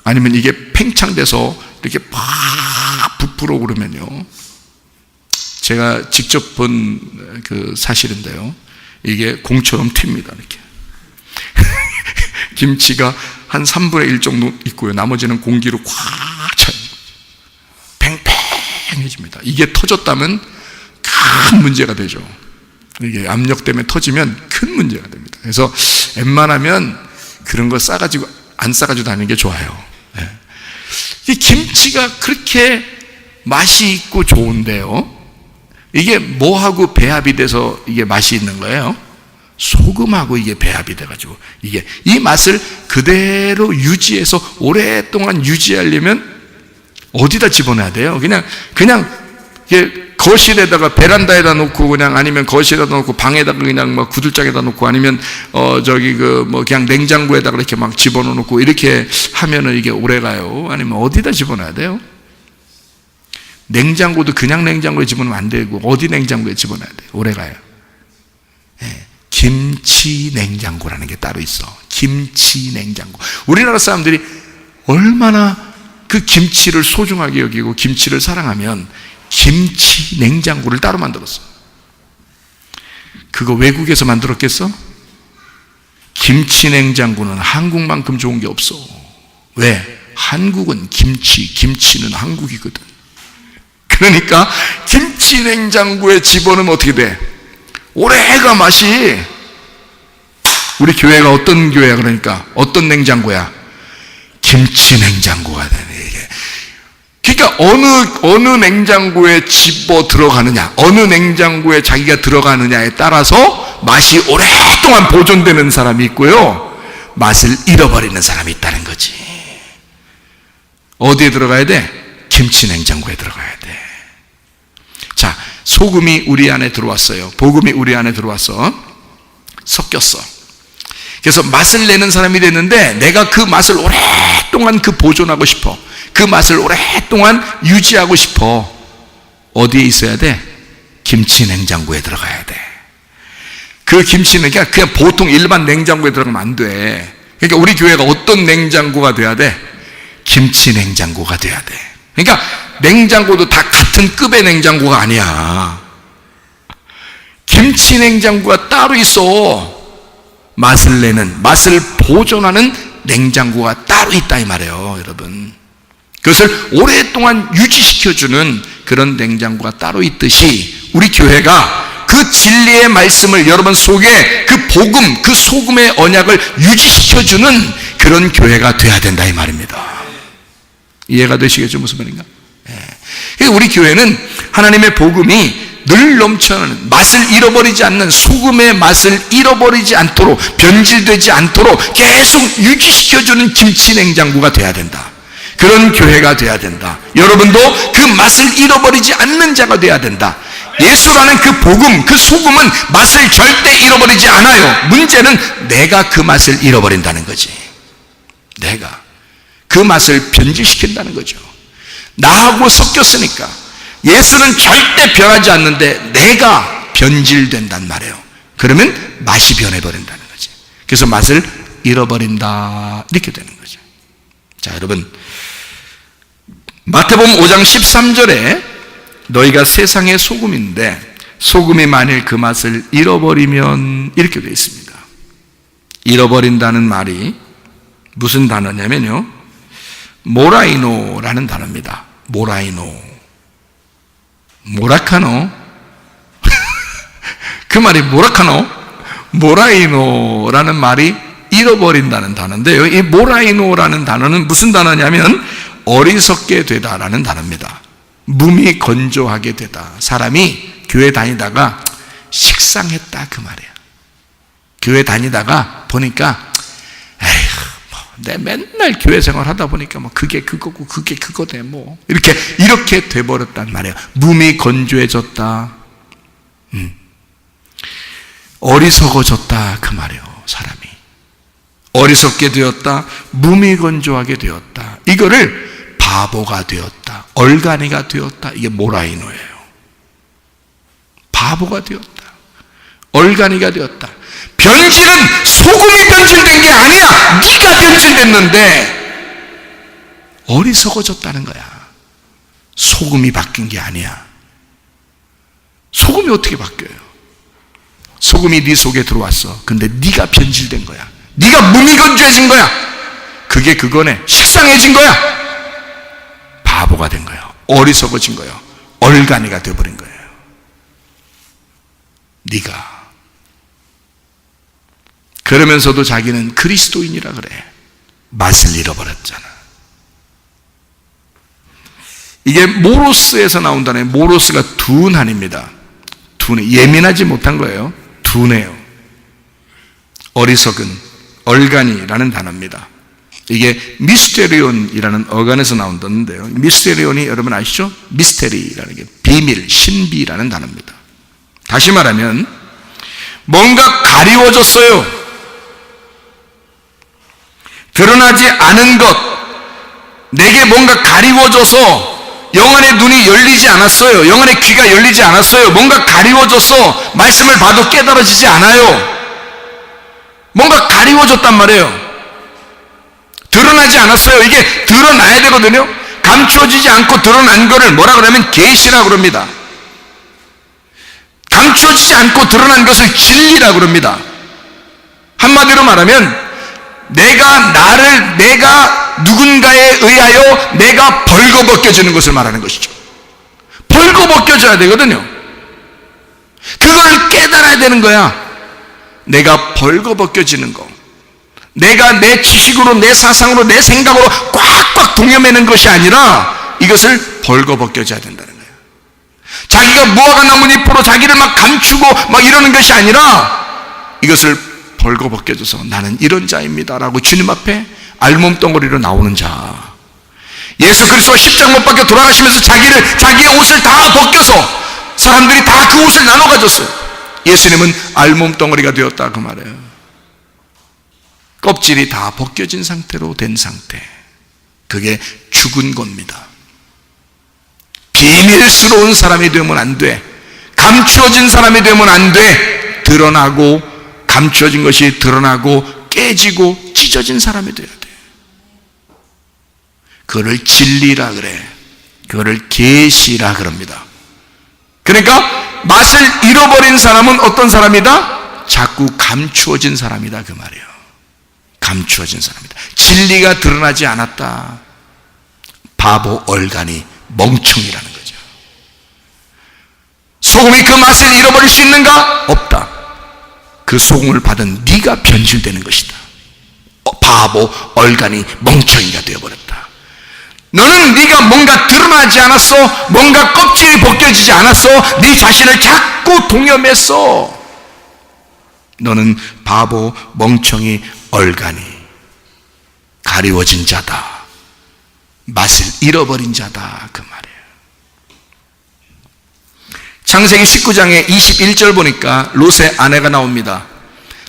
아니면 이게 팽창돼서 이렇게 팍 부풀어 오르면요. 제가 직접 본 그 사실인데요. 이게 공처럼 튑니다. 이렇게. 김치가 한 3분의 1 정도 있고요. 나머지는 공기로 꽉 차요. 팽팽해집니다. 이게 터졌다면 큰 문제가 되죠. 이게 압력 때문에 터지면 큰 문제가 됩니다. 그래서 웬만하면 그런 거 싸가지고, 안 싸가지고 다니는 게 좋아요. 네. 이 김치가 그렇게 맛이 있고 좋은데요, 이게 뭐하고 배합이 돼서 이게 맛이 있는 거예요? 소금하고 이게 배합이 돼가지고, 이게 이 맛을 그대로 유지해서 오랫동안 유지하려면 어디다 집어넣어야 돼요? 그냥 이게 거실에다가, 베란다에다 놓고, 그냥 아니면 거실에다 놓고, 방에다가 그냥 막 구들장에다 놓고, 아니면 그냥 냉장고에다가 이렇게 막 집어넣고 이렇게 하면은 이게 오래 가요? 아니면 어디다 집어넣어야 돼요? 냉장고도 그냥 냉장고에 집어넣으면 안 되고, 어디 냉장고에 집어넣어야 돼요? 오래 가요. 네. 김치 냉장고라는 게 따로 있어. 김치 냉장고. 우리나라 사람들이 얼마나 그 김치를 소중하게 여기고 김치를 사랑하면 김치 냉장고를 따로 만들었어. 그거 외국에서 만들었겠어? 김치 냉장고는 한국만큼 좋은 게 없어. 왜? 한국은 김치는 한국이거든. 그러니까 김치 냉장고에 집어넣으면 어떻게 돼? 오래가 맛이. 우리 교회가 어떤 교회야? 그러니까 어떤 냉장고야? 김치 냉장고가 되네. 이게 그러니까 어느 냉장고에 집어 들어가느냐, 어느 냉장고에 자기가 들어가느냐에 따라서 맛이 오랫동안 보존되는 사람이 있고요, 맛을 잃어버리는 사람이 있다는 거지. 어디에 들어가야 돼? 김치 냉장고에 들어가야 돼. 자, 소금이 우리 안에 들어왔어요. 복음이 우리 안에 들어와서 섞였어. 그래서 맛을 내는 사람이 됐는데, 내가 그 맛을 오랫동안 보존하고 싶어. 그 맛을 오랫동안 유지하고 싶어. 어디에 있어야 돼? 김치 냉장고에 들어가야 돼. 그 김치는 그냥 보통 일반 냉장고에 들어가면 안 돼. 그러니까 우리 교회가 어떤 냉장고가 돼야 돼? 김치 냉장고가 돼야 돼. 그러니까 냉장고도 다 같은 급의 냉장고가 아니야. 김치 냉장고가 따로 있어. 맛을 내는, 맛을 보존하는 냉장고가 따로 있다 이 말이에요, 여러분. 그것을 오랫동안 유지시켜주는 그런 냉장고가 따로 있듯이 우리 교회가 그 진리의 말씀을 여러분 속에 그 복음, 그 소금의 언약을 유지시켜주는 그런 교회가 돼야 된다 이 말입니다. 이해가 되시겠죠? 무슨 말인가? 예. 우리 교회는 하나님의 복음이 늘 넘쳐나는, 맛을 잃어버리지 않는, 소금의 맛을 잃어버리지 않도록, 변질되지 않도록 계속 유지시켜주는 김치 냉장고가 돼야 된다. 그런 교회가 돼야 된다. 여러분도 그 맛을 잃어버리지 않는 자가 돼야 된다. 예수라는 그 복음, 그 소금은 맛을 절대 잃어버리지 않아요. 문제는 내가 그 맛을 잃어버린다는 거지. 내가 그 맛을 변질시킨다는 거죠. 나하고 섞였으니까. 예수는 절대 변하지 않는데 내가 변질된단 말이에요. 그러면 맛이 변해버린다는 거지. 그래서 맛을 잃어버린다 이렇게 되는 거죠. 자, 여러분, 마태복음 5장 13절에 너희가 세상의 소금인데 소금이 만일 그 맛을 잃어버리면 이렇게 되어 있습니다. 잃어버린다는 말이 무슨 단어냐면요, 모라이노라는 단어입니다. 모라이노. 모라카노? 그 말이 모라카노? 모라이노라는 말이 잃어버린다는 단어인데요. 이 모라이노라는 단어는 무슨 단어냐면 어리석게 되다라는 단어입니다. 몸이 건조하게 되다. 사람이 교회 다니다가 식상했다 그 말이에요. 교회 다니다가 보니까 에휴, 내 맨날 교회 생활 하다 보니까 뭐 그게 그거고 그게 그거네 뭐 이렇게 돼버렸단 말이에요. 몸이 건조해졌다. 어리석어졌다 그 말이에요. 사람이 어리석게 되었다. 몸이 건조하게 되었다. 이거를 바보가 되었다. 얼간이가 되었다. 이게 모라이노예요. 바보가 되었다. 얼간이가 되었다. 변질은 소금이 변질된 게 아니야. 네가 변질됐는데 어리석어졌다는 거야. 소금이 바뀐 게 아니야. 소금이 어떻게 바뀌어요? 소금이 네 속에 들어왔어. 근데 네가 변질된 거야. 네가 몸이 건조해진 거야. 그게 그거네. 식상해진 거야. 바보가 된 거예요. 어리석어진 거예요. 얼간이가 되어버린 거예요. 네가. 그러면서도 자기는 그리스도인이라 그래. 맛을 잃어버렸잖아. 이게 모로스에서 나온다네. 모로스가 둔한입니다. 둔해. 예민하지 못한 거예요. 둔해요. 어리석은, 얼간이라는 단어입니다. 이게 미스테리온이라는 어간에서 나온다는데요. 미스테리온이 여러분 아시죠? 미스테리라는 게 비밀, 신비라는 단어입니다. 다시 말하면 뭔가 가리워졌어요. 드러나지 않은 것, 내게 뭔가 가리워져서 영안의 눈이 열리지 않았어요. 영안의 귀가 열리지 않았어요. 뭔가 가리워져서 말씀을 봐도 깨달아지지 않아요. 뭔가 가리워졌단 말이에요. 드러나지 않았어요. 이게 드러나야 되거든요. 감춰지지 않고 드러난 거를 뭐라 그러면 계시라고 그럽니다. 감춰지지 않고 드러난 것을 진리라고 그럽니다. 한마디로 말하면 내가 누군가에 의하여 내가 벌거벗겨지는 것을 말하는 것이죠. 벌거벗겨져야 되거든요. 그걸 깨달아야 되는 거야. 내가 벌거벗겨지는 거. 내가 내 지식으로, 내 사상으로, 내 생각으로 꽉꽉 동여매는 것이 아니라 이것을 벌거벗겨져야 된다는 거예요. 자기가 무화과 나무 잎으로 자기를 막 감추고 막 이러는 것이 아니라 이것을 벌거벗겨져서 나는 이런 자입니다 라고 주님 앞에 알몸덩어리로 나오는 자. 예수 그리스도가 십자가 못 박혀 돌아가시면서 자기의 옷을 다 벗겨서 사람들이 다 그 옷을 나눠 가졌어요. 예수님은 알몸덩어리가 되었다 그 말이에요. 껍질이 다 벗겨진 상태로 된 상태. 그게 죽은 겁니다. 비밀스러운 사람이 되면 안 돼. 감추어진 사람이 되면 안 돼. 드러나고, 감추어진 것이 드러나고 깨지고 찢어진 사람이 돼야 돼. 그거를 진리라 그래. 그거를 계시라 그럽니다. 그러니까 맛을 잃어버린 사람은 어떤 사람이다? 자꾸 감추어진 사람이다 그 말이에요. 감추어진 사람이다. 진리가 드러나지 않았다. 바보, 얼간이, 멍청이라는 거죠. 소금이 그 맛을 잃어버릴 수 있는가? 없다. 그 소금을 받은 네가 변질되는 것이다. 바보, 얼간이, 멍청이가 되어버렸다. 너는 네가 뭔가 드러나지 않았어. 뭔가 껍질이 벗겨지지 않았어. 네 자신을 자꾸 동염했어. 너는 바보, 멍청이, 얼간이, 가리워진 자다. 맛을 잃어버린 자다 그 말이에요. 창세기 19장의 21절 보니까 롯의 아내가 나옵니다.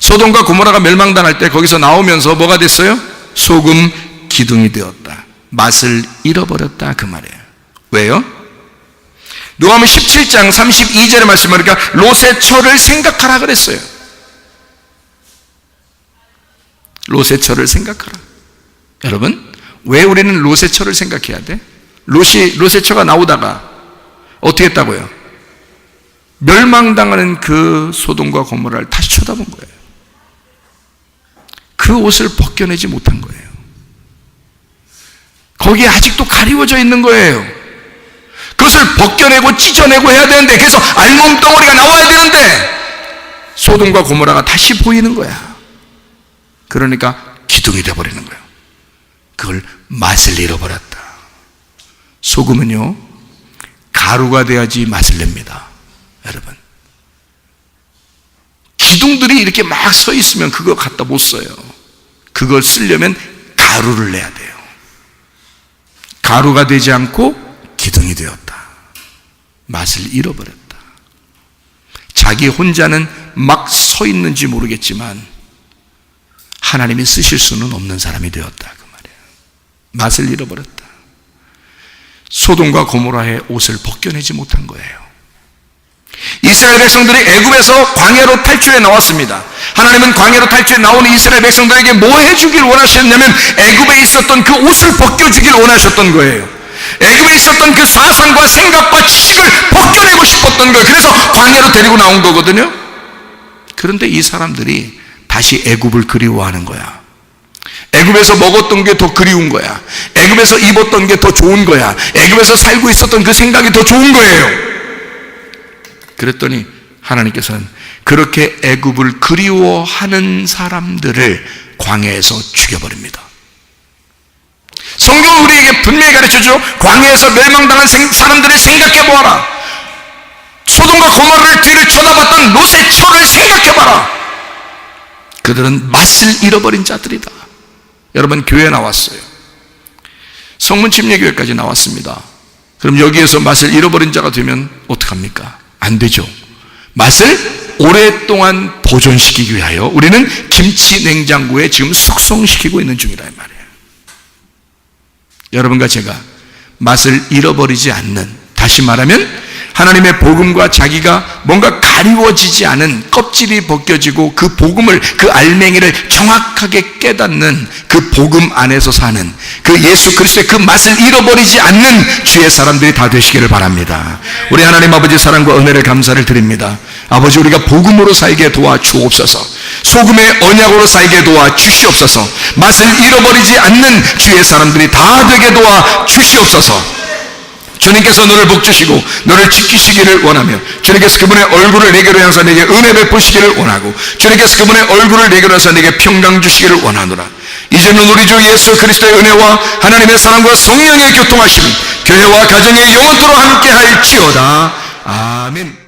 소돔과 고모라가 멸망당할 때 거기서 나오면서 뭐가 됐어요? 소금 기둥이 되었다. 맛을 잃어버렸다 그 말이에요. 왜요? 누가복음 17장 32절의 말씀을 보니까 롯의 처를 생각하라 그랬어요. 롯의 처를 생각하라. 여러분, 왜 우리는 롯의 처를 생각해야 돼? 롯의 처가 나오다가 어떻게 했다고요? 멸망당하는 그 소돔과 고모라를 다시 쳐다본 거예요. 그 옷을 벗겨내지 못한 거예요. 거기에 아직도 가리워져 있는 거예요. 그것을 벗겨내고 찢어내고 해야 되는데, 그래서 알몸덩어리가 나와야 되는데 소돔과 고모라가 다시 보이는 거야. 그러니까 기둥이 되어버리는 거예요. 그걸 맛을 잃어버렸다. 소금은요, 가루가 돼야지 맛을 냅니다. 여러분, 기둥들이 이렇게 막 서 있으면 그거 갖다 못 써요. 그걸 쓰려면 가루를 내야 돼요. 가루가 되지 않고 기둥이 되었다. 맛을 잃어버렸다. 자기 혼자는 막 서 있는지 모르겠지만 하나님이 쓰실 수는 없는 사람이 되었다 그 말이에요. 맛을 잃어버렸다. 소돔과 고모라의 옷을 벗겨내지 못한 거예요. 이스라엘 백성들이 애굽에서 광야로 탈출해 나왔습니다. 하나님은 광야로 탈출해 나오는 이스라엘 백성들에게 뭐 해주길 원하셨냐면 애굽에 있었던 그 옷을 벗겨주길 원하셨던 거예요. 애굽에 있었던 그 사상과 생각과 지식을 벗겨내고 싶었던 거예요. 그래서 광야로 데리고 나온 거거든요. 그런데 이 사람들이 다시 애굽을 그리워하는 거야. 애굽에서 먹었던 게 더 그리운 거야. 애굽에서 입었던 게 더 좋은 거야. 애굽에서 살고 있었던 그 생각이 더 좋은 거예요. 그랬더니 하나님께서는 그렇게 애굽을 그리워하는 사람들을 광야에서 죽여버립니다. 성경은 우리에게 분명히 가르쳐줘. 광야에서 멸망당한 사람들을 생각해보아라. 소돔과 고모라를 뒤를 쳐다봤던 롯의 처를 생각해봐라. 그들은 맛을 잃어버린 자들이다. 여러분, 교회에 나왔어요. 성문침례교회까지 나왔습니다. 그럼 여기에서 맛을 잃어버린 자가 되면 어떡합니까? 안 되죠. 맛을 오랫동안 보존시키기 위하여 우리는 김치 냉장고에 지금 숙성시키고 있는 중이라 이 말이에요. 여러분과 제가 맛을 잃어버리지 않는, 다시 말하면 하나님의 복음과 자기가 뭔가 가리워지지 않은, 껍질이 벗겨지고 그 복음을, 그 알맹이를 정확하게 깨닫는 그 복음 안에서 사는 그 예수 그리스도의 그 맛을 잃어버리지 않는 주의 사람들이 다 되시기를 바랍니다. 우리 하나님 아버지 사랑과 은혜를 감사를 드립니다. 아버지, 우리가 복음으로 살게 도와주옵소서. 소금의 언약으로 살게 도와주시옵소서. 맛을 잃어버리지 않는 주의 사람들이 다 되게 도와주시옵소서. 주님께서 너를 복주시고 너를 지키시기를 원하며, 주님께서 그분의 얼굴을 내게로 향해서 내게 은혜 베푸시기를 원하고, 주님께서 그분의 얼굴을 내게로 향해서 내게 평강 주시기를 원하노라. 이제는 우리 주 예수 그리스도의 은혜와 하나님의 사랑과 성령의 교통하심이 교회와 가정의 영원토록 함께 할지어다. 아멘.